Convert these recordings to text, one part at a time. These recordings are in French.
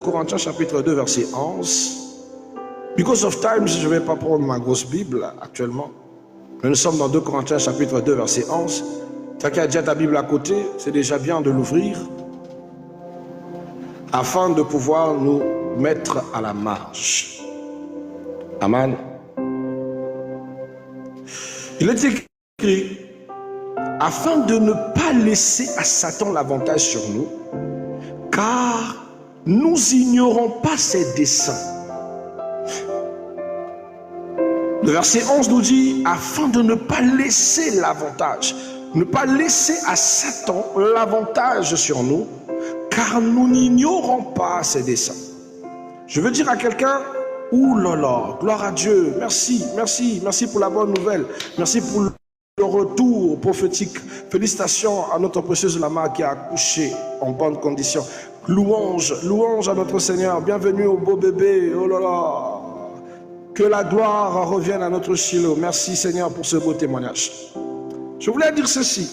Corinthiens chapitre 2 verset 11. Because of time, je ne vais pas prendre ma grosse Bible actuellement. Mais nous sommes dans 2 Corinthiens chapitre 2 verset 11. Tu as déjà ta Bible à côté, c'est déjà bien de l'ouvrir afin de pouvoir nous mettre à la marche. Amen. Il est écrit, afin de ne pas laisser à Satan l'avantage sur nous, car nous ignorons pas ses desseins. Le verset 11 nous dit, afin de ne pas laisser l'avantage, ne pas laisser à Satan l'avantage sur nous, car nous n'ignorons pas ses desseins. Je veux dire à quelqu'un, ouh là là, gloire à Dieu, merci, merci, merci pour la bonne nouvelle, merci pour le retour prophétique. Félicitations à notre précieuse Lama qui a accouché en bonne condition. Louange, louange à notre Seigneur, bienvenue au beau bébé, oh là là. Que la gloire revienne à notre Shiloh. Merci Seigneur pour ce beau témoignage. Je voulais dire ceci.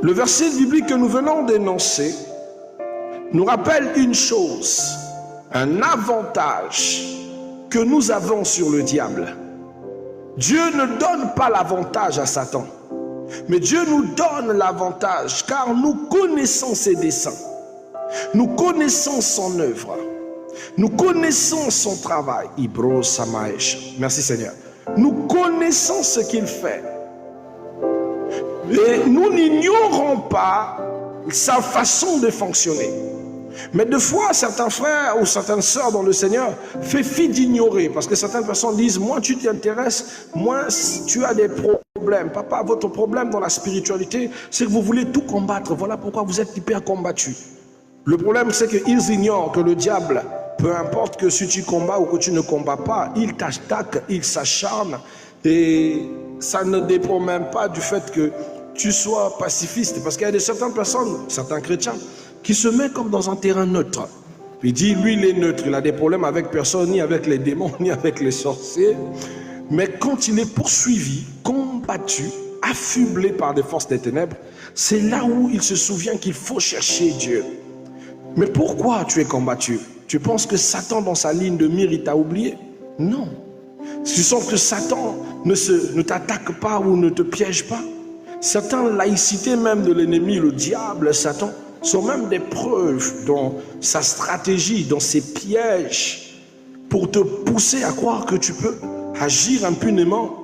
Le verset biblique que nous venons d'énoncer nous rappelle une chose, un avantage que nous avons sur le diable. Dieu ne donne pas l'avantage à Satan, mais Dieu nous donne l'avantage car nous connaissons ses desseins, nous connaissons son œuvre. Nous connaissons son travail. Ibro Samaesh. Merci Seigneur. Nous connaissons ce qu'il fait. Et nous n'ignorons pas sa façon de fonctionner. Mais des fois, certains frères ou certaines sœurs dans le Seigneur font fi d'ignorer. Parce que certaines personnes disent, moins tu t'intéresses, moins tu as des problèmes. Papa, votre problème dans la spiritualité, c'est que vous voulez tout combattre. Voilà pourquoi vous êtes hyper combattu. Le problème, c'est qu'ils ignorent que le diable, peu importe que si tu combats ou que tu ne combats pas, il t'attaque, il s'acharne. Et ça ne dépend même pas du fait que tu sois pacifiste. Parce qu'il y a certaines personnes, certains chrétiens, qui se mettent comme dans un terrain neutre. Il dit, lui, il est neutre. Il n'a des problèmes avec personne, ni avec les démons, ni avec les sorciers. Mais quand il est poursuivi, combattu, affublé par des forces des ténèbres, c'est là où il se souvient qu'il faut chercher Dieu. Mais pourquoi tu es combattu? Tu penses que Satan, dans sa ligne de mire, il t'a oublié? Non. Tu sens que Satan ne t'attaque pas ou ne te piège pas? Certaines laïcités même de l'ennemi, le diable, Satan, sont même des preuves dans sa stratégie, dans ses pièges, pour te pousser à croire que tu peux agir impunément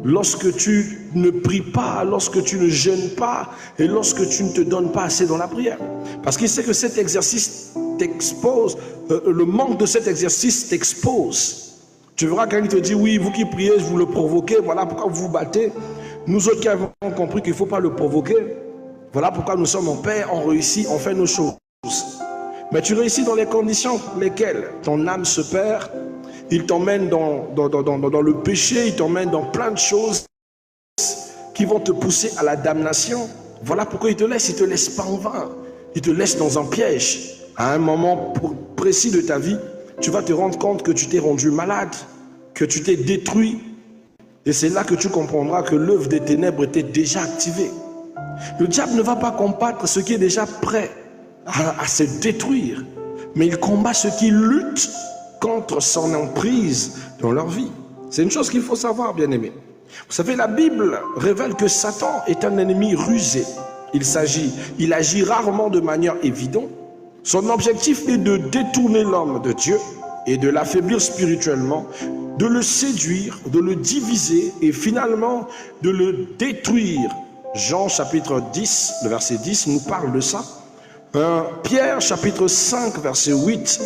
lorsque tu ne pries pas, lorsque tu ne jeûnes pas et lorsque tu ne te donnes pas assez dans la prière. Parce qu'il sait que cet exercice t'expose, le manque de cet exercice t'expose. Tu verras quand il te dit, oui, vous qui priez, vous le provoquez, voilà pourquoi vous vous battez. Nous autres qui avons compris qu'il ne faut pas le provoquer, voilà pourquoi nous sommes en paix, on réussit, on fait nos choses. Mais tu réussis dans les conditions lesquelles ton âme se perd, il t'emmène dans le péché, il t'emmène dans plein de choses qui vont te pousser à la damnation. Voilà pourquoi il te laisse pas en vain. Il te laisse dans un piège. À un moment précis de ta vie, tu vas te rendre compte que tu t'es rendu malade, que tu t'es détruit. Et c'est là que tu comprendras que l'œuvre des ténèbres était déjà activée. Le diable ne va pas combattre ce qui est déjà prêt à se détruire. Mais il combat ceux qui luttent contre son emprise dans leur vie. C'est une chose qu'il faut savoir, bien-aimés. Vous savez, la Bible révèle que Satan est un ennemi rusé. Il agit rarement de manière évidente. Son objectif est de détourner l'homme de Dieu et de l'affaiblir spirituellement, de le séduire, de le diviser et finalement de le détruire. Jean chapitre 10, le verset 10 nous parle de ça. Pierre chapitre 5, verset 8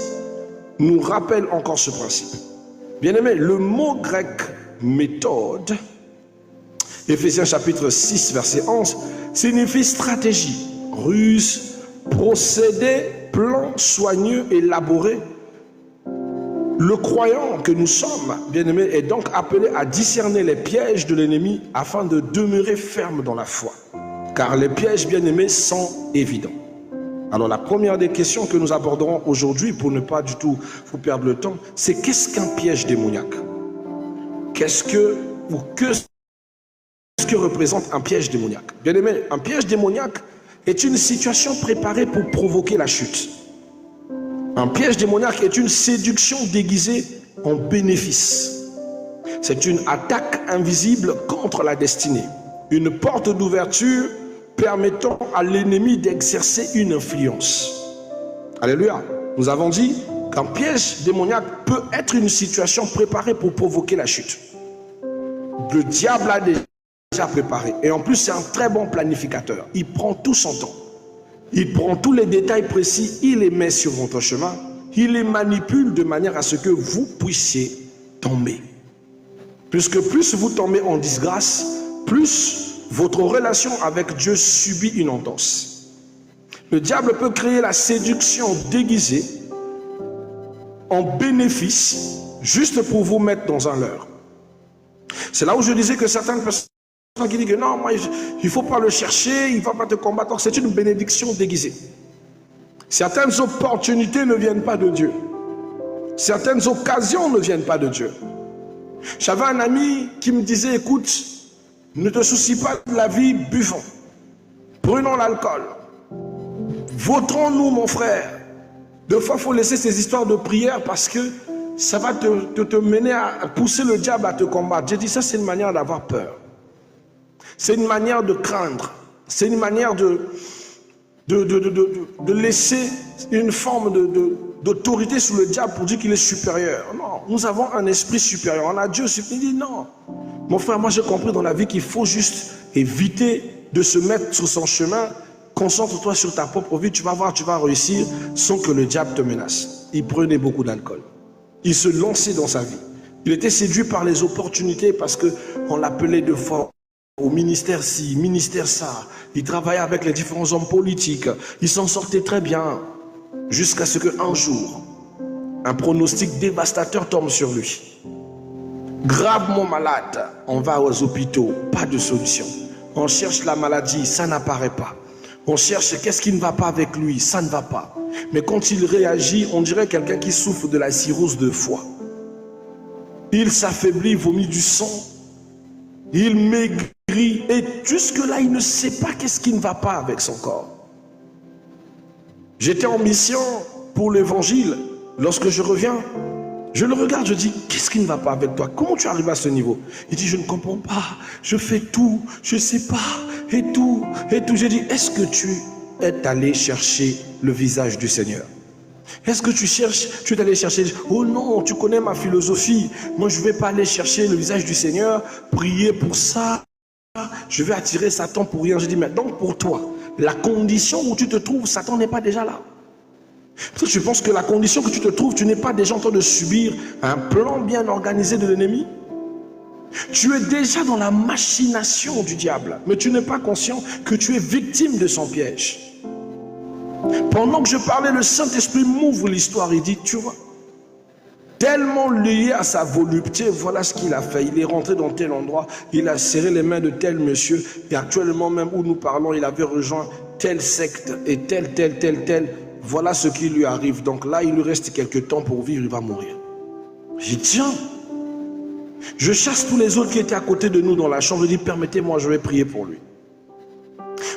nous rappelle encore ce principe. Bien-aimé, le mot grec méthode, Éphésiens chapitre 6, verset 11, signifie stratégie, ruse, procédé, plan soigneux, élaboré. Le croyant que nous sommes, bien-aimés, est donc appelé à discerner les pièges de l'ennemi afin de demeurer ferme dans la foi. Car les pièges, bien-aimés, sont évidents. Alors la première des questions que nous aborderons aujourd'hui, pour ne pas du tout vous perdre le temps, c'est qu'est-ce qu'un piège démoniaque? Qu'est-ce que représente un piège démoniaque? Bien-aimé, un piège démoniaque est une situation préparée pour provoquer la chute. Un piège démoniaque est une séduction déguisée en bénéfice. C'est une attaque invisible contre la destinée. Une porte d'ouverture permettant à l'ennemi d'exercer une influence. Alléluia. Nous avons dit qu'un piège démoniaque peut être une situation préparée pour provoquer la chute. Le diable a déjà préparé. Et en plus, c'est un très bon planificateur. Il prend tout son temps. Il prend tous les détails précis, il les met sur votre chemin. Il les manipule de manière à ce que vous puissiez tomber. Puisque plus vous tombez en disgrâce, plus votre relation avec Dieu subit une entorse. Le diable peut créer la séduction déguisée en bénéfice juste pour vous mettre dans un leurre. C'est là où je disais que certaines personnes qui disent que non, moi, il ne faut pas le chercher, il ne va pas te combattre. C'est une bénédiction déguisée. Certaines opportunités ne viennent pas de Dieu. Certaines occasions ne viennent pas de Dieu. J'avais un ami qui me disait, écoute, ne te soucie pas de la vie, buvons. Prenons l'alcool. Vautrons-nous, mon frère. Deux fois, il faut laisser ces histoires de prière parce que ça va te mener à pousser le diable à te combattre. J'ai dit, ça, c'est une manière d'avoir peur. C'est une manière de craindre. C'est une manière de laisser une forme d'autorité sur le diable pour dire qu'il est supérieur. Non, nous avons un esprit supérieur. On a Dieu supérieur. Il dit non. Mon frère, moi j'ai compris dans la vie qu'il faut juste éviter de se mettre sur son chemin. Concentre-toi sur ta propre vie. Tu vas voir, tu vas réussir sans que le diable te menace. Il prenait beaucoup d'alcool. Il se lançait dans sa vie. Il était séduit par les opportunités parce qu'on l'appelait de fois au ministère ci, ministère ça. Il travaillait avec les différents hommes politiques. Il s'en sortait très bien. Jusqu'à ce qu'un jour, un pronostic dévastateur tombe sur lui. Gravement malade, on va aux hôpitaux, pas de solution. On cherche la maladie, ça n'apparaît pas. On cherche qu'est-ce qui ne va pas avec lui, ça ne va pas. Mais quand il réagit, on dirait quelqu'un qui souffre de la cirrhose de foie. Il s'affaiblit, vomit du sang. Il maigrit et jusque-là, il ne sait pas qu'est-ce qui ne va pas avec son corps. J'étais en mission pour l'évangile. Lorsque je reviens, je le regarde, je dis, qu'est-ce qui ne va pas avec toi? Comment tu arrives à ce niveau? Il dit, je ne comprends pas, je fais tout, je ne sais pas, et tout, et tout. J'ai dit, est-ce que tu es allé chercher le visage du Seigneur? Est-ce que tu es allé chercher? Oh non, tu connais ma philosophie. Moi, je ne vais pas aller chercher le visage du Seigneur, prier pour ça. Je vais attirer Satan pour rien. Je dis, mais donc pour toi, la condition où tu te trouves, Satan n'est pas déjà là. Parce que tu penses que la condition que tu te trouves, tu n'es pas déjà en train de subir un plan bien organisé de l'ennemi. Tu es déjà dans la machination du diable, mais tu n'es pas conscient que tu es victime de son piège. Pendant que je parlais, le Saint-Esprit m'ouvre l'histoire. Il dit, tu vois, tellement lié à sa volupté, voilà ce qu'il a fait. Il est rentré dans tel endroit, il a serré les mains de tel monsieur, et actuellement même où nous parlons, il avait rejoint telle secte et tel. Voilà ce qui lui arrive. Donc là, il lui reste quelques temps pour vivre, il va mourir. J'ai dit, tiens, je chasse tous les autres qui étaient à côté de nous dans la chambre. Je dis, permettez-moi, je vais prier pour lui.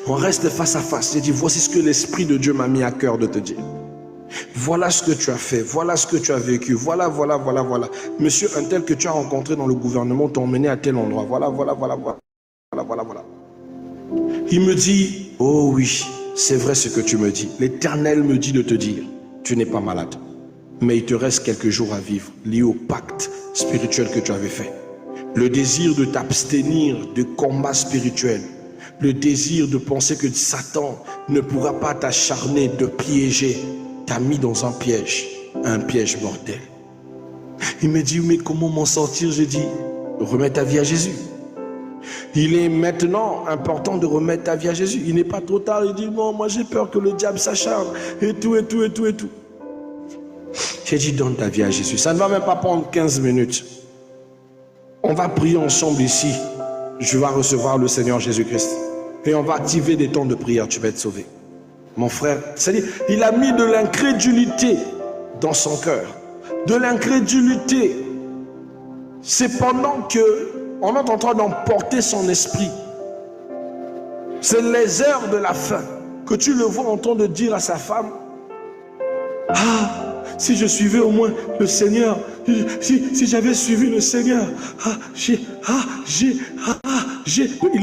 On reste face à face. J'ai dit, voici ce que l'Esprit de Dieu m'a mis à cœur de te dire. Voilà ce que tu as fait, voilà ce que tu as vécu, voilà. Monsieur un tel que tu as rencontré dans le gouvernement t'a emmené à tel endroit, voilà. Il me dit, oh oui, c'est vrai ce que tu me dis. L'Éternel me dit de te dire, tu n'es pas malade, mais il te reste quelques jours à vivre, liés au pacte spirituel que tu avais fait. Le désir de t'abstenir de combats spirituels, le désir de penser que Satan ne pourra pas t'acharner, de piéger, t'a mis dans un piège mortel. Il me dit, mais comment m'en sortir? J'ai dit, remets ta vie à Jésus. Il est maintenant important de remettre ta vie à Jésus. Il n'est pas trop tard. Il dit, non, moi j'ai peur que le diable s'acharne, et tout. J'ai dit, donne ta vie à Jésus. Ça ne va même pas prendre 15 minutes. On va prier ensemble ici. Je vais recevoir le Seigneur Jésus-Christ. Et on va activer des temps de prière. Tu vas être sauvé. Mon frère, c'est-à-dire, il a mis de l'incrédulité dans son cœur. De l'incrédulité. C'est pendant qu'on est en train d'emporter son esprit. C'est les heures de la fin que tu le vois en train de dire à sa femme, ah, si je suivais au moins le Seigneur, si j'avais suivi le Seigneur, il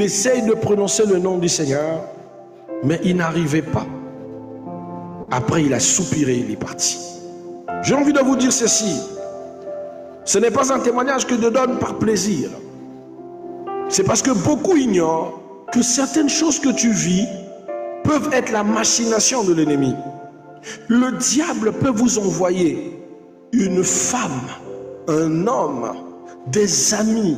essaye de prononcer le nom du Seigneur, mais il n'arrivait pas. Après, il a soupiré, il est parti. J'ai envie de vous dire ceci. Ce n'est pas un témoignage que je donne par plaisir. C'est parce que beaucoup ignorent que certaines choses que tu vis peuvent être la machination de l'ennemi. Le diable peut vous envoyer une femme, un homme, des amis,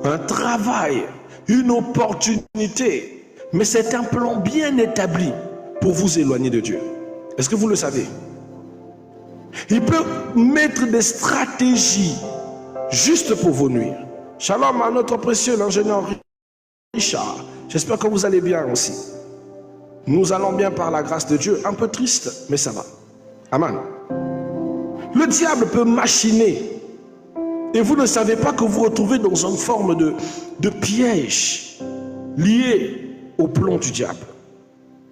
un travail, une opportunité. Mais c'est un plan bien établi pour vous éloigner de Dieu. Est-ce que vous le savez? Il peut mettre des stratégies juste pour vous nuire. Shalom à notre précieux l'ingénieur Richard. J'espère que vous allez bien aussi. Nous allons bien par la grâce de Dieu. Un peu triste, mais ça va. Amen. Le diable peut machiner. Et vous ne savez pas que vous vous retrouvez dans une forme de piège lié au plan du diable.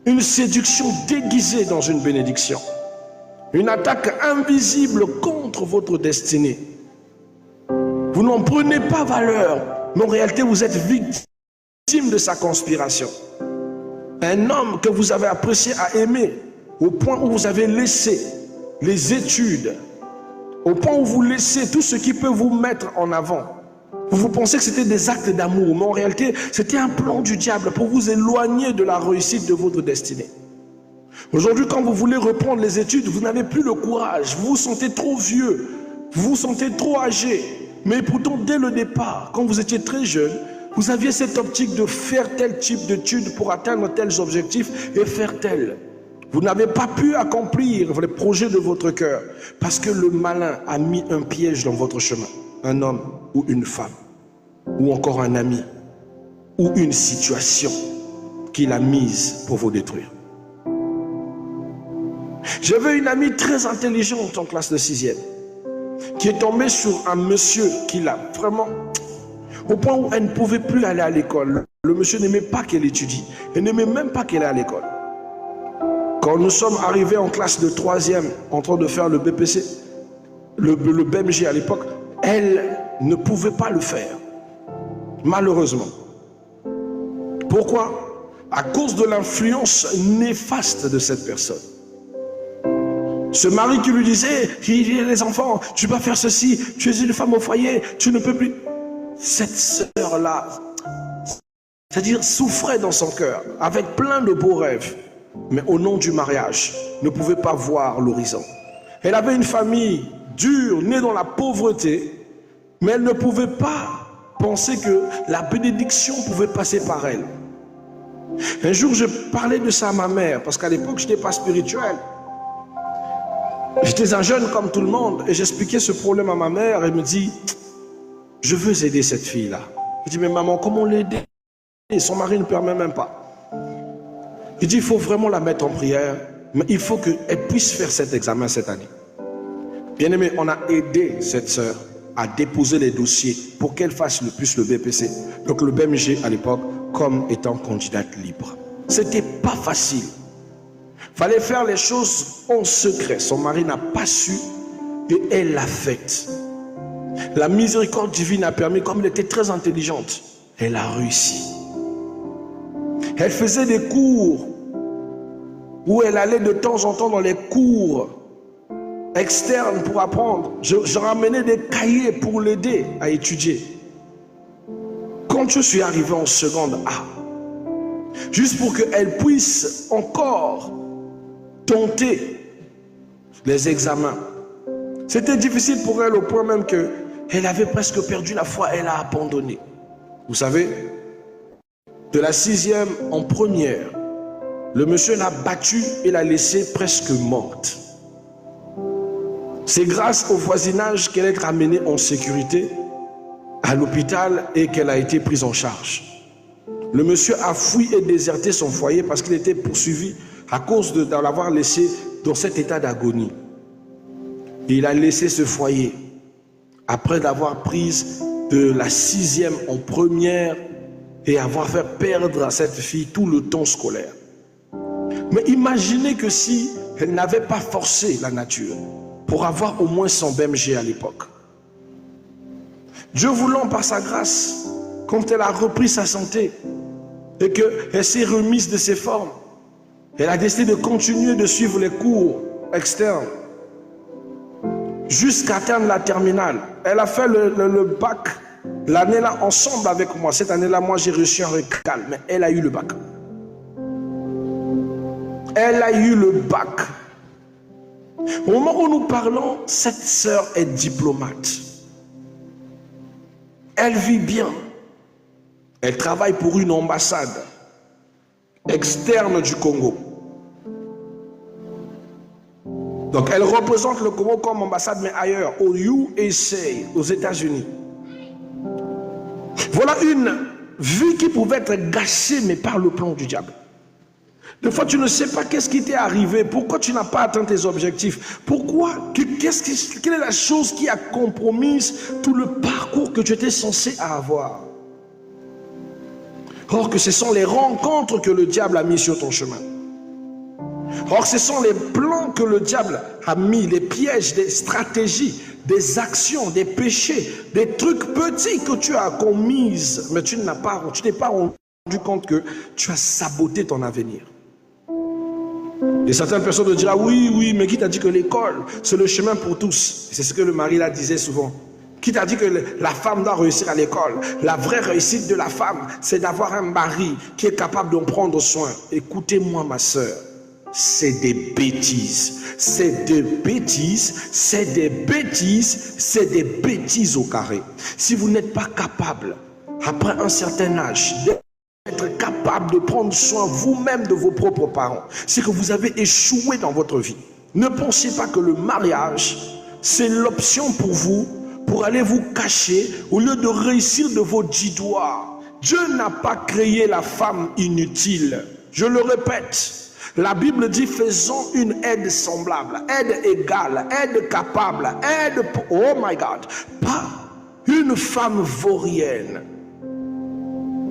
Une séduction déguisée dans une bénédiction. Une attaque invisible contre votre destinée. Vous n'en prenez pas valeur, mais en réalité vous êtes victime de sa conspiration. Un homme que vous avez apprécié à aimer, au point où vous avez laissé les études, au point où vous laissez tout ce qui peut vous mettre en avant. Vous pensez que c'était des actes d'amour, mais en réalité c'était un plan du diable pour vous éloigner de la réussite de votre destinée. Aujourd'hui, quand vous voulez reprendre les études, vous n'avez plus le courage, vous vous sentez trop vieux, vous vous sentez trop âgé. Mais pourtant, dès le départ, quand vous étiez très jeune, vous aviez cette optique de faire tel type d'études pour atteindre tels objectifs et faire tel. Vous n'avez pas pu accomplir les projets de votre cœur parce que le malin a mis un piège dans votre chemin. Un homme ou une femme, ou encore un ami, ou une situation qu'il a mise pour vous détruire. J'avais une amie très intelligente en classe de 6e qui est tombée sur un monsieur qui l'a vraiment... Au point où elle ne pouvait plus aller à l'école. Le monsieur n'aimait pas qu'elle étudie. Elle n'aimait même pas qu'elle aille à l'école. Quand nous sommes arrivés en classe de 3e, en train de faire le BPC, le BMG à l'époque, elle ne pouvait pas le faire. Malheureusement. Pourquoi? À cause de l'influence néfaste de cette personne. Ce mari qui lui disait, il y a les enfants, tu vas faire ceci, tu es une femme au foyer, tu ne peux plus. Cette sœur-là, c'est-à-dire souffrait dans son cœur, avec plein de beaux rêves, mais au nom du mariage, ne pouvait pas voir l'horizon. Elle avait une famille dure, née dans la pauvreté, mais elle ne pouvait pas penser que la bénédiction pouvait passer par elle. Un jour, je parlais de ça à ma mère, parce qu'à l'époque, je n'étais pas spirituel. J'étais un jeune comme tout le monde, et j'expliquais ce problème à ma mère, elle me dit, je veux aider cette fille-là. Je dis, mais maman, comment l'aider? Son mari ne permet même pas. Il dit, il faut vraiment la mettre en prière, mais il faut qu'elle puisse faire cet examen cette année. Bien aimé, on a aidé cette sœur à déposer les dossiers pour qu'elle fasse le plus le BPC, donc le BMG à l'époque, comme étant candidate libre. C'était pas facile. Fallait faire les choses en secret. Son mari n'a pas su et elle l'a faite. La miséricorde divine a permis, comme elle était très intelligente, elle a réussi. Elle faisait des cours où elle allait de temps en temps dans les cours externes pour apprendre. Je ramenais des cahiers pour l'aider à étudier. Quand je suis arrivé en seconde A, juste pour qu'elle puisse encore tenter les examens, c'était difficile pour elle au point même que elle avait presque perdu la foi, elle a abandonné. Vous savez, de la 6e en première, le monsieur l'a battue et l'a laissée presque morte. C'est grâce au voisinage qu'elle est ramenée en sécurité à l'hôpital et qu'elle a été prise en charge. Le monsieur a fui et déserté son foyer parce qu'il était poursuivi à cause de l'avoir laissé dans cet état d'agonie. Il a laissé ce foyer après d'avoir prise de la 6e en première et avoir fait perdre à cette fille tout le temps scolaire. Mais imaginez que si elle n'avait pas forcé la nature, pour avoir au moins son BMG à l'époque. Dieu voulant par sa grâce, quand elle a repris sa santé et qu'elle s'est remise de ses formes, elle a décidé de continuer de suivre les cours externes jusqu'à atteindre la terminale. Elle a fait le bac l'année-là ensemble avec moi. Cette année-là, moi j'ai reçu un recal, mais elle a eu le bac. Elle a eu le bac. Au moment où nous parlons, cette sœur est diplomate. Elle vit bien. Elle travaille pour une ambassade externe du Congo. Donc elle représente le Congo comme ambassade, mais ailleurs, au USA, aux États-Unis. Voilà une vie qui pouvait être gâchée, mais par le plan du diable. Des fois, tu ne sais pas qu'est-ce qui t'est arrivé, pourquoi tu n'as pas atteint tes objectifs, pourquoi, quelle est la chose qui a compromis tout le parcours que tu étais censé avoir. Or que ce sont les rencontres que le diable a mis sur ton chemin. Or ce sont les plans que le diable a mis, les pièges, des stratégies, des actions, des péchés, des trucs petits que tu as commis, mais tu t'es pas rendu compte que tu as saboté ton avenir. Et certaines personnes te diront, oui, mais qui t'a dit que l'école, c'est le chemin pour tous? C'est ce que le mari là disait souvent. Qui t'a dit que la femme doit réussir à l'école? La vraie réussite de la femme, c'est d'avoir un mari qui est capable d'en prendre soin. Écoutez-moi, ma soeur, c'est des bêtises. C'est des bêtises, c'est des bêtises, c'est des bêtises au carré. Si vous n'êtes pas capable, après un certain âge, d'être capable de prendre soin vous-même de vos propres parents, c'est que vous avez échoué dans votre vie. Ne pensez pas que le mariage, c'est l'option pour vous, pour aller vous cacher au lieu de réussir de vos 10 doigts. Dieu n'a pas créé la femme inutile. Je le répète, la Bible dit faisons une aide semblable, aide égale, aide capable, aide, oh my God, pas une femme vaurienne.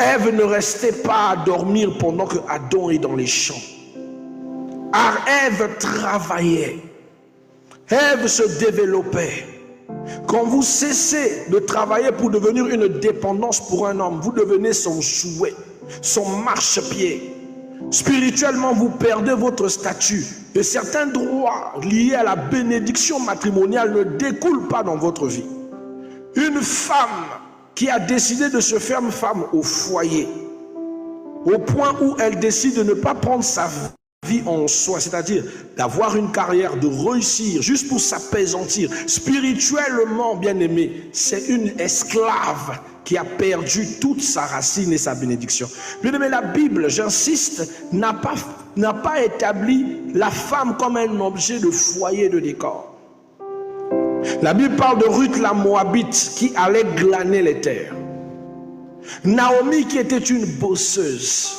Ève ne restait pas à dormir pendant que Adam est dans les champs. Ève travaillait. Ève se développait. Quand vous cessez de travailler pour devenir une dépendance pour un homme, vous devenez son jouet, son marchepied. Spirituellement, vous perdez votre statut. Et certains droits liés à la bénédiction matrimoniale ne découlent pas dans votre vie. Une femme qui a décidé de se faire femme au foyer, au point où elle décide de ne pas prendre sa vie en soi, c'est-à-dire d'avoir une carrière, de réussir, juste pour s'apaisantir, spirituellement bien aimé, c'est une esclave qui a perdu toute sa racine et sa bénédiction. Bien aimé, la Bible, j'insiste, n'a pas établi la femme comme un objet de foyer de décor. La Bible parle de Ruth la Moabite qui allait glaner les terres. Naomi qui était une bosseuse.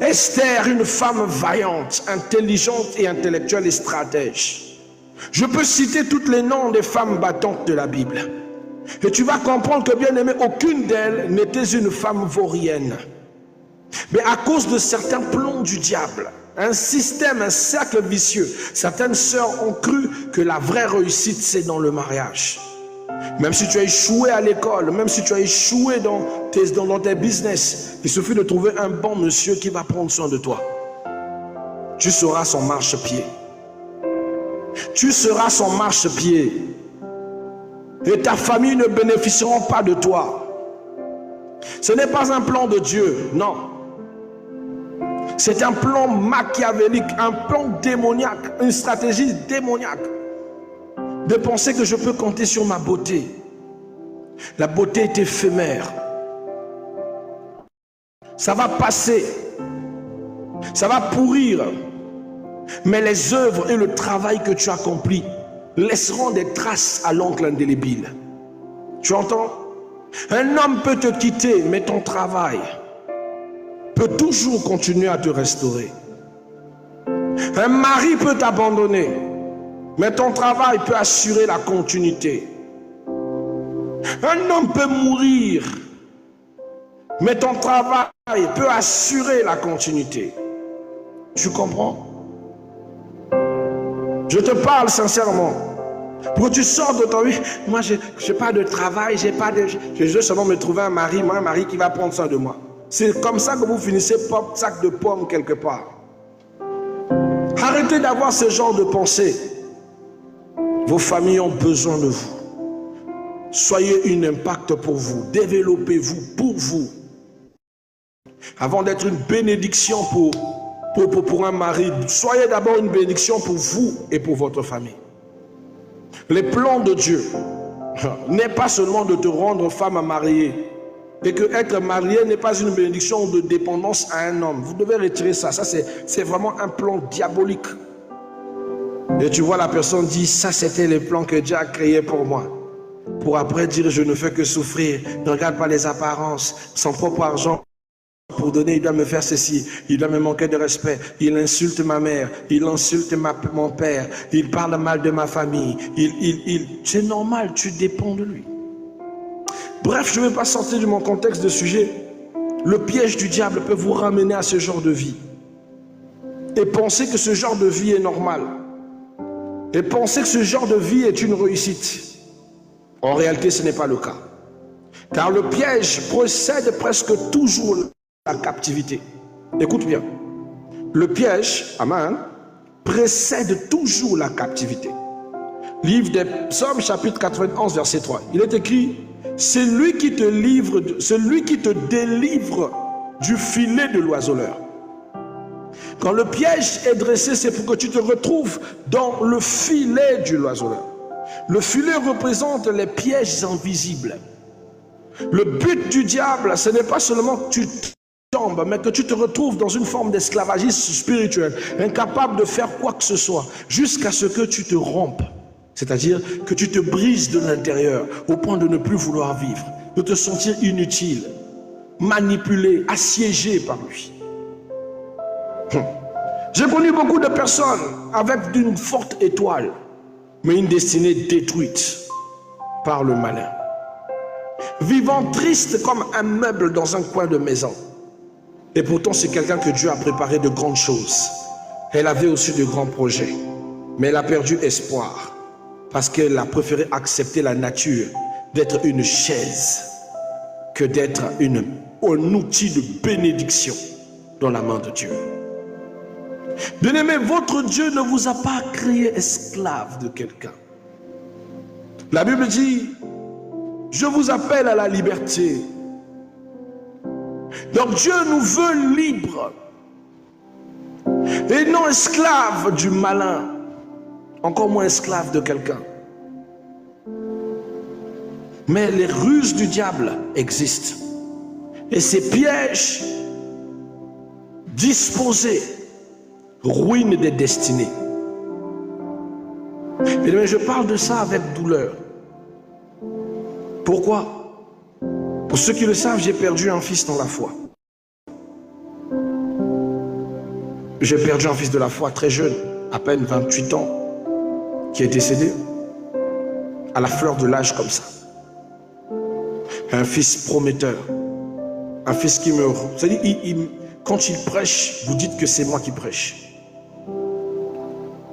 Esther, une femme vaillante, intelligente et intellectuelle et stratège. Je peux citer tous les noms des femmes battantes de la Bible. Et tu vas comprendre que, bien aimé, aucune d'elles n'était une femme vaurienne. Mais à cause de certains plans du diable, un système, un cercle vicieux, certaines sœurs ont cru que la vraie réussite, c'est dans le mariage. Même si tu as échoué à l'école, même si tu as échoué dans tes business, il suffit de trouver un bon monsieur qui va prendre soin de toi. Tu seras son marchepied. Tu seras son marchepied. Et ta famille ne bénéficieront pas de toi. Ce n'est pas un plan de Dieu, non. C'est un plan machiavélique, un plan démoniaque, une stratégie démoniaque. De penser que je peux compter sur ma beauté. La beauté est éphémère. Ça va passer. Ça va pourrir. Mais les œuvres et le travail que tu accomplis laisseront des traces à l'encre indélébile. Tu entends? Un homme peut te quitter, mais ton travail peut toujours continuer à te restaurer. Un mari peut t'abandonner, mais ton travail peut assurer la continuité. Un homme peut mourir, mais ton travail peut assurer la continuité. Tu comprends? Je te parle sincèrement. Pour que tu sortes de ton vie. Moi, je n'ai pas de travail, je veux seulement me trouver un mari qui va prendre soin de moi. C'est comme ça que vous finissez porte-sac de pommes quelque part. Arrêtez d'avoir ce genre de pensée. Vos familles ont besoin de vous. Soyez un impact pour vous. Développez-vous pour vous. Avant d'être une bénédiction pour un mari, soyez d'abord une bénédiction pour vous et pour votre famille. Les plans de Dieu n'est pas seulement de te rendre femme à marier. Et que être marié n'est pas une bénédiction de dépendance à un homme. Vous devez retirer ça. Ça, c'est vraiment un plan diabolique. Et tu vois la personne dire, ça c'était les plans que Dieu a créés pour moi. Pour après dire, je ne fais que souffrir. Ne regarde pas les apparences. Son propre argent. Pour donner, il doit me faire ceci. Il doit me manquer de respect. Il insulte ma mère. Il insulte mon père. Il parle mal de ma famille. C'est normal, tu dépends de lui. Bref, je ne vais pas sortir de mon contexte de sujet. Le piège du diable peut vous ramener à ce genre de vie. Et penser que ce genre de vie est normal. Et penser que ce genre de vie est une réussite. En réalité, ce n'est pas le cas. Car le piège précède presque toujours la captivité. Écoute bien. Le piège, amen, précède toujours la captivité. Livre des Psaumes, chapitre 91, verset 3. Il est écrit, c'est lui qui te délivre du filet de l'oiseleur. Quand le piège est dressé, c'est pour que tu te retrouves dans le filet de l'oiseleur. Le filet représente les pièges invisibles. Le but du diable, ce n'est pas seulement que tu tombes, mais que tu te retrouves dans une forme d'esclavagisme spirituel, incapable de faire quoi que ce soit, jusqu'à ce que tu te rompes. C'est-à-dire que tu te brises de l'intérieur au point de ne plus vouloir vivre, de te sentir inutile, manipulé, assiégé par lui. J'ai connu beaucoup de personnes avec une forte étoile, mais une destinée détruite par le malin. Vivant triste comme un meuble dans un coin de maison. Et pourtant, c'est quelqu'un que Dieu a préparé de grandes choses. Elle avait aussi de grands projets, mais elle a perdu espoir. Parce qu'elle a préféré accepter la nature d'être une chaise que d'être un outil de bénédiction dans la main de Dieu. Bien-aimé, votre Dieu ne vous a pas créé esclave de quelqu'un. La Bible dit, je vous appelle à la liberté. Donc Dieu nous veut libres et non esclaves du malin. Encore moins esclave de quelqu'un. Mais les ruses du diable existent. Et ces pièges disposés ruinent des destinées. Mais je parle de ça avec douleur. Pourquoi? Pour ceux qui le savent, j'ai perdu un fils dans la foi. J'ai perdu un fils de la foi très jeune, à peine 28 ans. Qui est décédé à la fleur de l'âge comme ça. Un fils prometteur. Un fils qui me... C'est-à-dire, quand il prêche, vous dites que c'est moi qui prêche.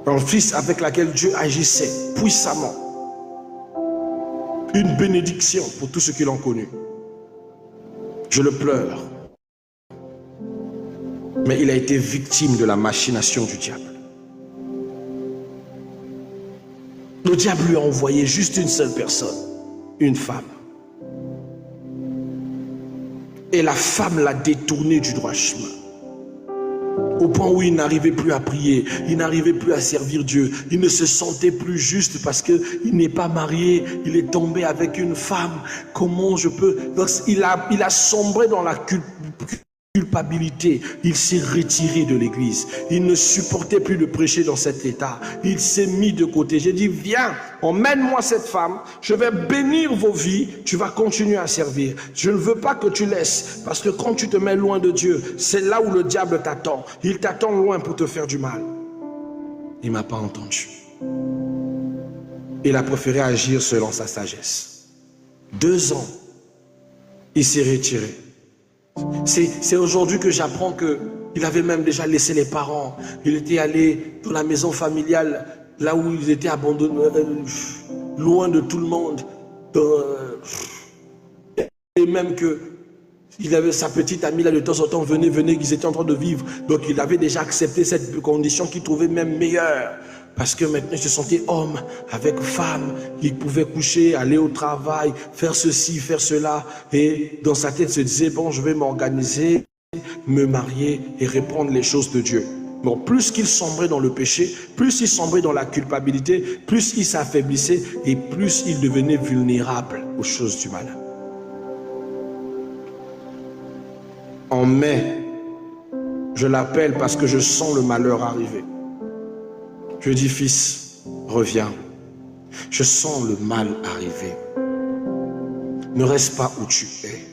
Un fils avec lequel Dieu agissait puissamment. Une bénédiction pour tous ceux qui l'ont connu. Je le pleure. Mais il a été victime de la machination du diable. Le diable lui a envoyé juste une seule personne, une femme. Et la femme l'a détourné du droit chemin. Au point où il n'arrivait plus à prier, il n'arrivait plus à servir Dieu. Il ne se sentait plus juste parce qu'il n'est pas marié, il est tombé avec une femme. Comment je peux... Donc, il a sombré dans la culpabilité. Il s'est retiré de l'église. Il ne supportait plus de prêcher dans cet état. Il s'est mis de côté. J'ai dit, viens, emmène-moi cette femme. Je vais bénir vos vies. Tu vas continuer à servir. Je ne veux pas que tu laisses. Parce que quand tu te mets loin de Dieu, c'est là où le diable t'attend. Il t'attend loin pour te faire du mal. Il ne m'a pas entendu. Il a préféré agir selon sa sagesse. 2 ans, il s'est retiré. C'est aujourd'hui que j'apprends qu'il avait même déjà laissé les parents. Il était allé dans la maison familiale là où ils étaient abandonnés, loin de tout le monde. Et même que il avait sa petite amie là de temps en temps, venait, qu'ils étaient en train de vivre. Donc il avait déjà accepté cette condition qu'il trouvait même meilleure. Parce que maintenant il se sentait homme avec femme, il pouvait coucher, aller au travail, faire ceci, faire cela. Et dans sa tête il se disait, bon, je vais m'organiser, me marier et reprendre les choses de Dieu. Bon, plus qu'il sombrait dans le péché, plus il sombrait dans la culpabilité, plus il s'affaiblissait et plus il devenait vulnérable aux choses du mal. En mai, je l'appelle parce que je sens le malheur arriver. Je dis, fils, reviens. Je sens le mal arriver. Ne reste pas où tu es.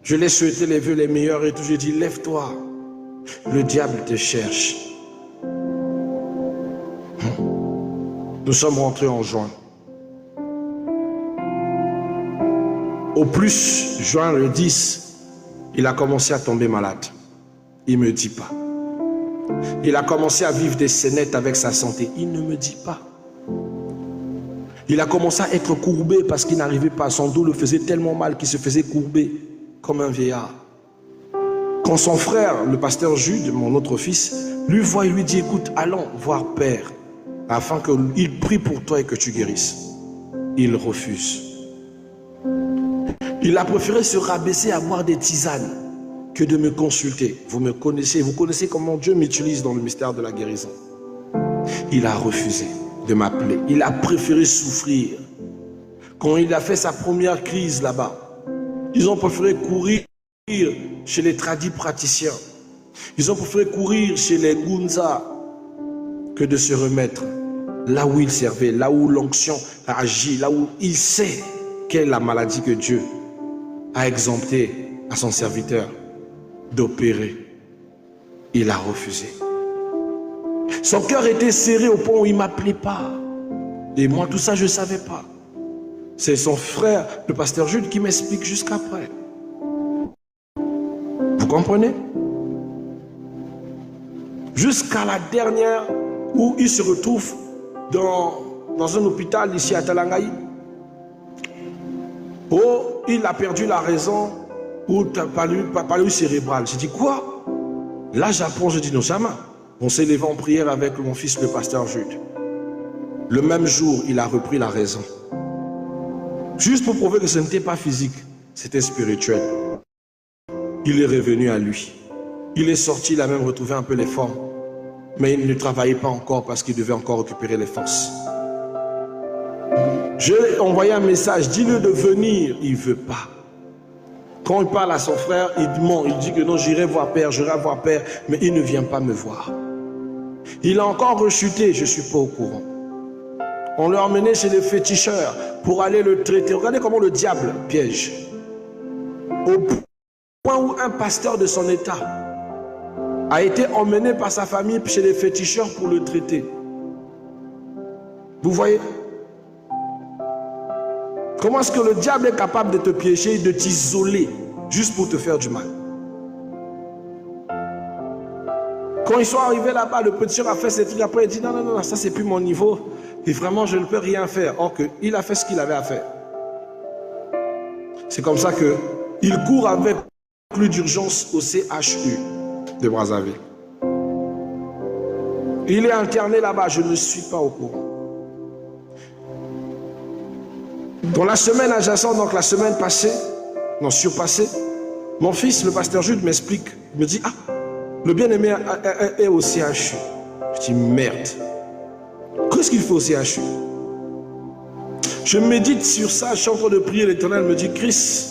Je l'ai souhaité les vœux les meilleurs et tout. Je dis, lève-toi. Le diable te cherche. Nous sommes rentrés en juin. Au plus, juin le 10, il a commencé à tomber malade. Il ne me dit pas. Il a commencé à vivre des scénettes avec sa santé. Il ne me dit pas. Il a commencé à être courbé parce qu'il n'arrivait pas. Son dos le faisait tellement mal qu'il se faisait courber comme un vieillard. Quand son frère, le pasteur Jude, mon autre fils, lui voit et lui dit, écoute, allons voir Père, afin qu'il prie pour toi et que tu guérisses. Il refuse. Il a préféré se rabaisser à boire des tisanes que de me consulter. Vous me connaissez, vous connaissez comment Dieu m'utilise dans le mystère de la guérison. Il a refusé de m'appeler. Il a préféré souffrir. Quand il a fait sa première crise là-bas, ils ont préféré courir chez les tradis praticiens. Ils ont préféré courir chez les Gunza que de se remettre là où il servait, là où l'onction agit, là où il sait quelle est la maladie que Dieu a exempté à son serviteur d'opérer. Il a refusé. Son cœur était serré au point où il ne m'appelait pas. Et moi, tout ça, je ne savais pas. C'est son frère, le pasteur Jude, qui m'explique jusqu'après. Vous comprenez? Jusqu'à la dernière où il se retrouve dans un hôpital ici à Talangaï. Oh, il a perdu la raison ou palu cérébrale. J'ai dit quoi? Là j'apprends, je dis non, jamais. On s'est levé en prière avec mon fils le pasteur Jude. Le même jour, il a repris la raison. Juste pour prouver que ce n'était pas physique, c'était spirituel. Il est revenu à lui. Il est sorti, il a même retrouvé un peu les formes. Mais il ne travaillait pas encore parce qu'il devait encore récupérer les forces. J'ai envoyé un message, dis-le de venir, il ne veut pas. Quand il parle à son frère, il ment, il dit que non, j'irai voir Père, mais il ne vient pas me voir. Il a encore rechuté, je ne suis pas au courant. On l'a emmené chez les féticheurs pour aller le traiter. Regardez comment le diable piège. Au point où un pasteur de son état a été emmené par sa famille chez les féticheurs pour le traiter. Vous voyez? Comment est-ce que le diable est capable de te piéger, de t'isoler, juste pour te faire du mal? Quand ils sont arrivés là-bas, le petit a fait ses trucs, après il dit non, non, non, ça c'est plus mon niveau, et vraiment je ne peux rien faire. Or qu'il a fait ce qu'il avait à faire. C'est comme ça qu'il court avec plus d'urgence au CHU de Brazzaville. Il est interné là-bas, je ne suis pas au courant. Dans la semaine adjacente, donc la semaine passée, non, surpassée, mon fils, le pasteur Jude, m'explique, me dit, ah, le bien-aimé est au CHU. Je dis, merde. Qu'est-ce qu'il fait au CHU? Je médite sur ça, je suis en train de prier, l'Éternel me dit, Chris,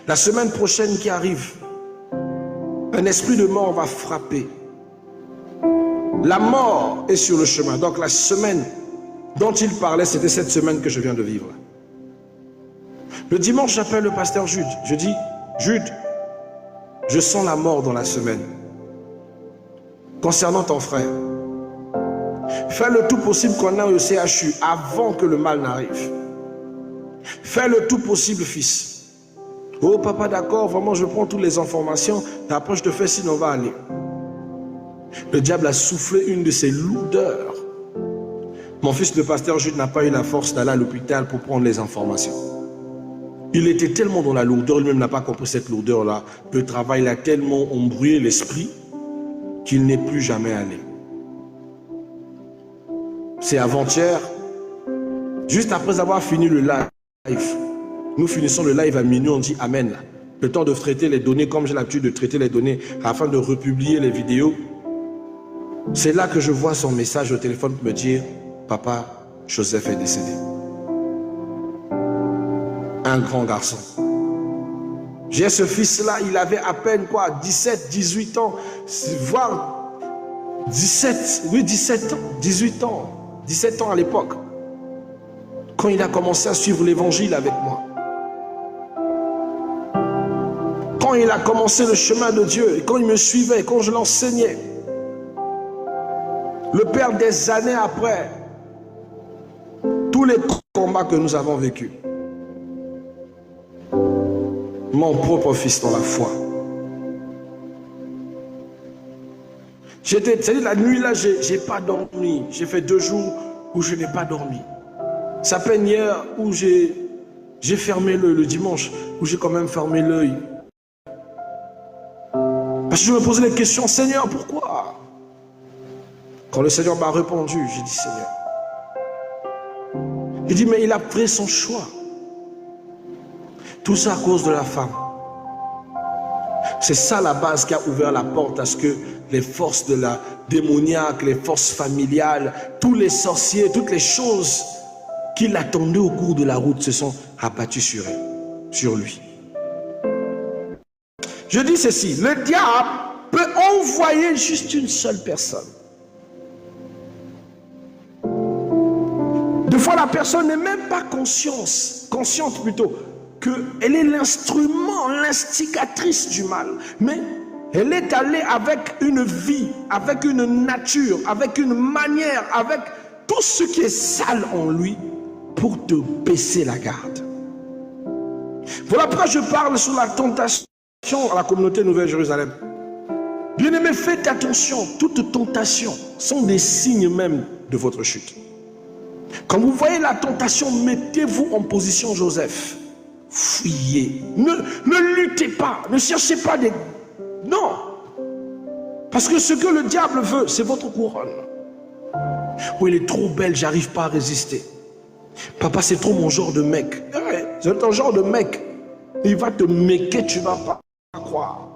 la semaine prochaine qui arrive, un esprit de mort va frapper. La mort est sur le chemin. Donc la semaine dont il parlait, c'était cette semaine que je viens de vivre. Le dimanche, j'appelle le pasteur Jude. Je dis, Jude, je sens la mort dans la semaine. Concernant ton frère, fais le tout possible qu'on aille au CHU avant que le mal n'arrive. Fais le tout possible, fils. Oh papa, d'accord, vraiment je prends toutes les informations. Et après je te fais signe, on va aller. Le diable a soufflé une de ses lourdeurs. Mon fils, le pasteur Jude, n'a pas eu la force d'aller à l'hôpital pour prendre les informations. Il était tellement dans la lourdeur, lui-même n'a pas compris cette lourdeur-là. Le travail l'a tellement embrouillé l'esprit qu'il n'est plus jamais allé. C'est avant-hier, juste après avoir fini le live. Nous finissons le live à minuit, on dit Amen. Le temps de traiter les données, comme j'ai l'habitude de traiter les données, afin de republier les vidéos. C'est là que je vois son message au téléphone pour me dire, papa, Joseph est décédé. Un grand garçon. J'ai ce fils-là, il avait à peine quoi, 17, 18 ans, voire 17, oui 17 ans, 18 ans, 17 ans à l'époque. Quand il a commencé à suivre l'évangile avec moi. Quand il a commencé le chemin de Dieu, et quand il me suivait, quand je l'enseignais. Le père des années après, tous les combats que nous avons vécus. Mon propre fils dans la foi. C'est-à-dire la nuit là, j'ai pas dormi. J'ai fait 2 jours où je n'ai pas dormi. Ça peine hier où j'ai fermé le dimanche, où j'ai quand même fermé l'œil. Parce que je me posais les questions, Seigneur, pourquoi? Quand le Seigneur m'a répondu, j'ai dit, Seigneur. Il dit, mais il a pris son choix. Tout ça à cause de la femme. C'est ça la base qui a ouvert la porte à ce que les forces de la démoniaque, les forces familiales, tous les sorciers, toutes les choses qui l'attendaient au cours de la route se sont abattues sur lui. Je dis ceci, le diable peut envoyer juste une seule personne. Des fois, la personne n'est même pas consciente plutôt, qu'elle est l'instrument, l'instigatrice du mal. Mais elle est allée avec une vie, avec une nature, avec une manière, avec tout ce qui est sale en lui pour te baisser la garde. Voilà pourquoi je parle sur la tentation à la communauté Nouvelle-Jérusalem. Bien-aimés, faites attention, toutes tentations sont des signes même de votre chute. Quand vous voyez la tentation, mettez-vous en position Joseph. Fuyez. Ne luttez pas. Ne cherchez pas des... Non. Parce que ce que le diable veut, c'est votre couronne. Oh, elle est trop belle, j'arrive pas à résister. Papa, c'est trop mon genre de mec. Ouais, c'est ton genre de mec. Il va te méquer, tu vas pas croire.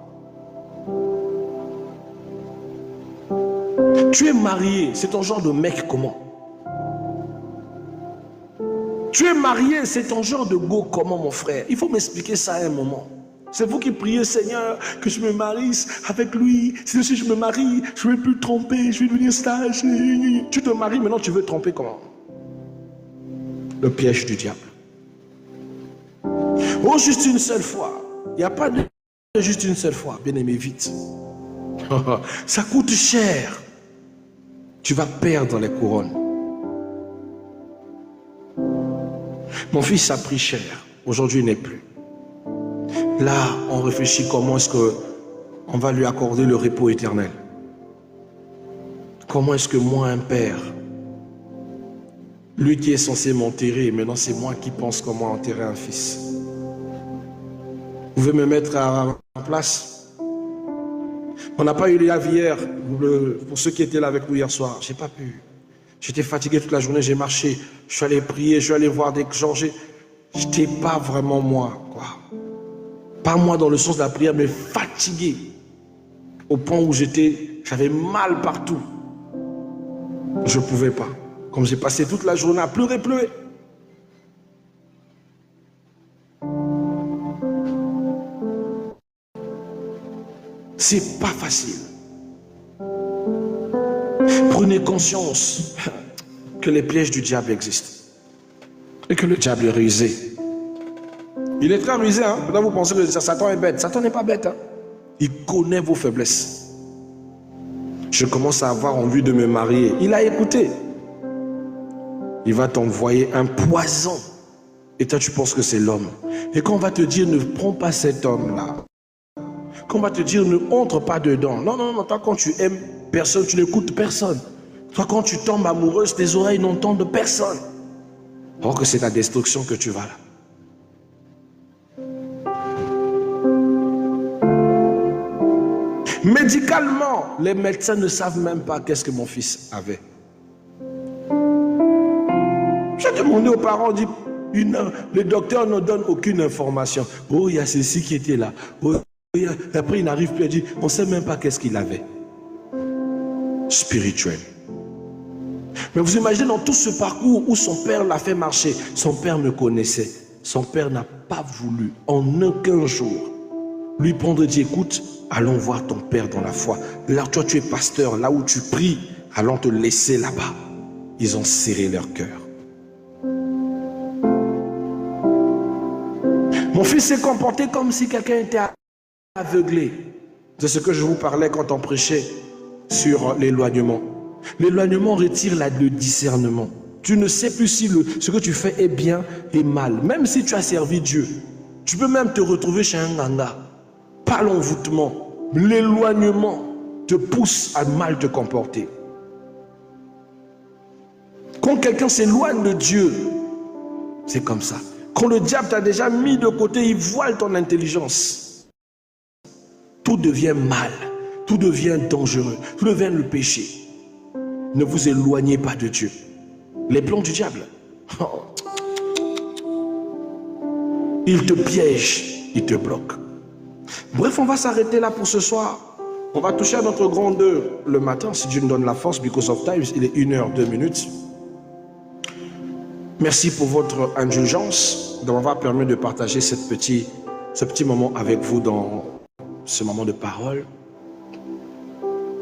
Tu es marié, c'est ton genre de mec comment? Tu es marié, c'est ton genre de go comment mon frère? Il faut m'expliquer ça à un moment. C'est vous qui priez, Seigneur, que je me marie avec lui. Si je me marie, je ne vais plus tromper, je vais devenir stage. Tu te maries, maintenant tu veux tromper comment? Le piège du diable. Oh, juste une seule fois. Il n'y a pas de juste une seule fois. Bien aimé, vite. Ça coûte cher. Tu vas perdre les couronnes. Mon fils a pris cher. Aujourd'hui, il n'est plus. Là, on réfléchit comment est-ce qu'on va lui accorder le repos éternel. Comment est-ce que moi, un père, lui qui est censé m'enterrer, maintenant c'est moi qui pense comment enterrer un fils. Vous pouvez me mettre en place? On n'a pas eu les live hier, pour ceux qui étaient là avec nous hier soir. J'ai pas pu. J'étais fatigué toute la journée, j'ai marché. Je suis allé prier, je suis allé voir des gens. J'étais pas vraiment moi, quoi. Pas moi dans le sens de la prière, mais fatigué. Au point où j'avais mal partout. Je ne pouvais pas. Comme j'ai passé toute la journée à pleurer. C'est pas facile. Prenez conscience que les pièges du diable existent. Et que le diable est rusé. Il est très rusé, hein. Maintenant vous pensez que Satan est bête. Satan n'est pas bête, hein. Il connaît vos faiblesses. Je commence à avoir envie de me marier. Il a écouté. Il va t'envoyer un poison. Et toi tu penses que c'est l'homme. Et quand on va te dire ne prends pas cet homme-là. Quand on va te dire ne entre pas dedans. Non, toi quand tu aimes personne, tu n'écoutes personne. Toi, quand tu tombes amoureuse, tes oreilles n'entendent personne. Or que c'est la destruction que tu vas là. Médicalement, les médecins ne savent même pas qu'est-ce que mon fils avait. J'ai demandé aux parents, dit, le docteur ne donne aucune information. Oh, il y a ceci qui était là. Oh, après, il n'arrive plus à dire, on ne sait même pas qu'est-ce qu'il avait. Spirituel. Mais vous imaginez dans tout ce parcours où son père l'a fait marcher, son père me connaissait. Son père n'a pas voulu en aucun jour lui prendre et dire, écoute, allons voir ton père dans la foi. Là, toi, tu es pasteur, là où tu pries, allons te laisser là-bas. Ils ont serré leur cœur. Mon fils s'est comporté comme si quelqu'un était aveuglé. C'est ce que je vous parlais quand on prêchait sur l'éloignement. L'éloignement retire le discernement. Tu ne sais plus si ce que tu fais est bien et mal. Même si tu as servi Dieu, tu peux même te retrouver chez un ganga. Pas l'envoûtement. L'éloignement te pousse à mal te comporter. Quand quelqu'un s'éloigne de Dieu, c'est comme ça. Quand le diable t'a déjà mis de côté, il voile ton intelligence. Tout devient mal, tout devient dangereux, tout devient le péché. Ne vous éloignez pas de Dieu. Les plans du diable, oh. Il te piège, il te bloque. Bref, on va s'arrêter là pour ce soir. On va toucher à notre grande heure le matin, si Dieu nous donne la force, because of time, il est 1h02. Merci pour votre indulgence de m'avoir permis de partager ce petit moment avec vous dans ce moment de parole.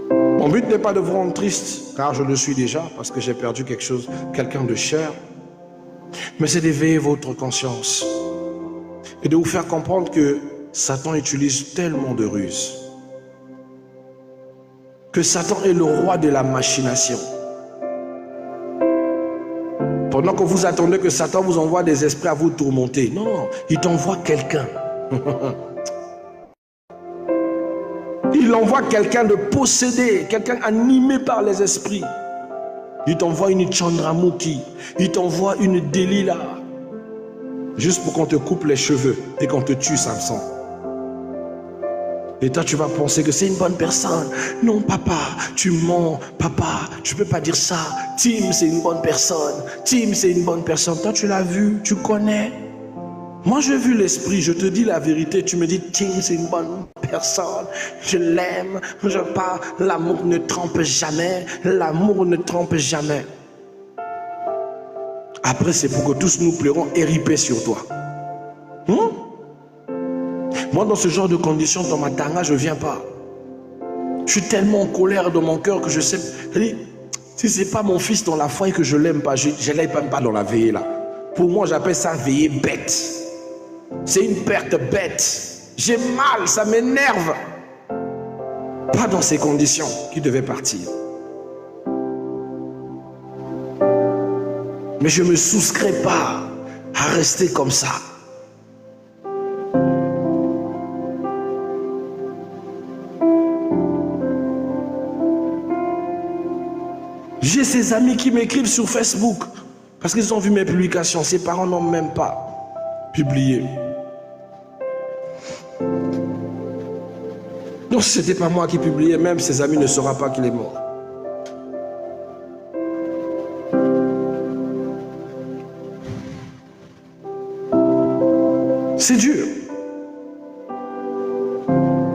Mon but n'est pas de vous rendre triste, car je le suis déjà, parce que j'ai perdu quelqu'un de cher, mais c'est d'éveiller votre conscience et de vous faire comprendre que Satan utilise tellement de ruses, que Satan est le roi de la machination. Pendant que vous attendez que Satan vous envoie des esprits à vous tourmenter, non, il t'envoie quelqu'un. Il envoie quelqu'un de possédé, quelqu'un animé par les esprits. Il t'envoie une Chandramukhi, il t'envoie une Delilah, juste pour qu'on te coupe les cheveux et qu'on te tue, Samson. Et toi, tu vas penser que c'est une bonne personne. Non, papa, tu mens. Papa, tu ne peux pas dire ça. Tim, c'est une bonne personne. Tim, c'est une bonne personne. Toi, tu l'as vu, tu connais. Moi, j'ai vu l'esprit, je te dis la vérité. Tu me dis, Tim, c'est une bonne personne. Je l'aime, je parle. L'amour ne trompe jamais. L'amour ne trompe jamais. Après, c'est pour que tous nous pleurons éripés sur toi. Moi, dans ce genre de conditions, dans ma tanga, je ne viens pas. Je suis tellement en colère dans mon cœur que je sais... Si ce n'est pas mon fils dans la foi et que je ne l'aime pas, je ne l'aime même pas dans la veillée là. Pour moi, j'appelle ça veillée bête. C'est une perte bête. J'ai mal, ça m'énerve. Pas dans ces conditions qu'il devait partir. Mais je ne me soustrais pas à rester comme ça. J'ai ces amis qui m'écrivent sur Facebook parce qu'ils ont vu mes publications. Ses parents n'ont même pas publié. Donc si ce n'était pas moi qui publiais, même ses amis ne sauront pas qu'il est mort. C'est dur.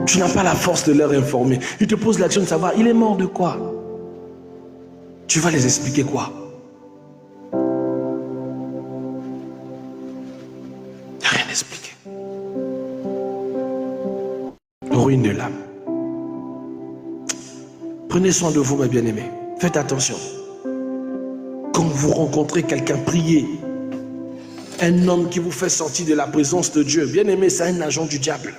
Tu n'as pas la force de leur informer. Ils te posent l'action de savoir, il est mort de quoi? Tu vas les expliquer quoi? Il n'y a rien à expliquer. Ruine de l'âme. Prenez soin de vous, mes bien-aimés. Faites attention. Quand vous rencontrez quelqu'un, priez. Un homme qui vous fait sortir de la présence de Dieu. Bien-aimé, c'est un agent du diable.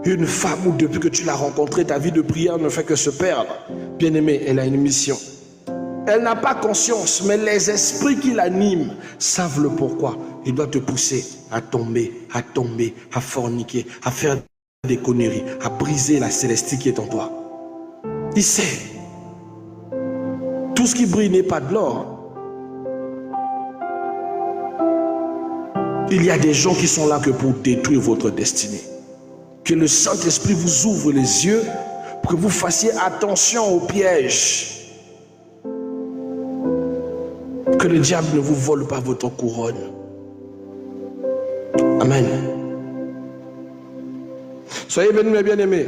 Une femme où depuis que tu l'as rencontrée, ta vie de prière ne fait que se perdre. Bien-aimé, elle a une mission. Elle n'a pas conscience, mais les esprits qui l'animent savent le pourquoi. Il doit te pousser à tomber, à forniquer, à faire des conneries, à briser la célestie qui est en toi. Il sait. Tout ce qui brille n'est pas de l'or. Il y a des gens qui sont là que pour détruire votre destinée. Que le Saint-Esprit vous ouvre les yeux pour que vous fassiez attention aux pièges. Que le diable ne vous vole pas votre couronne. Amen. Soyez bénis, mes bien-aimés.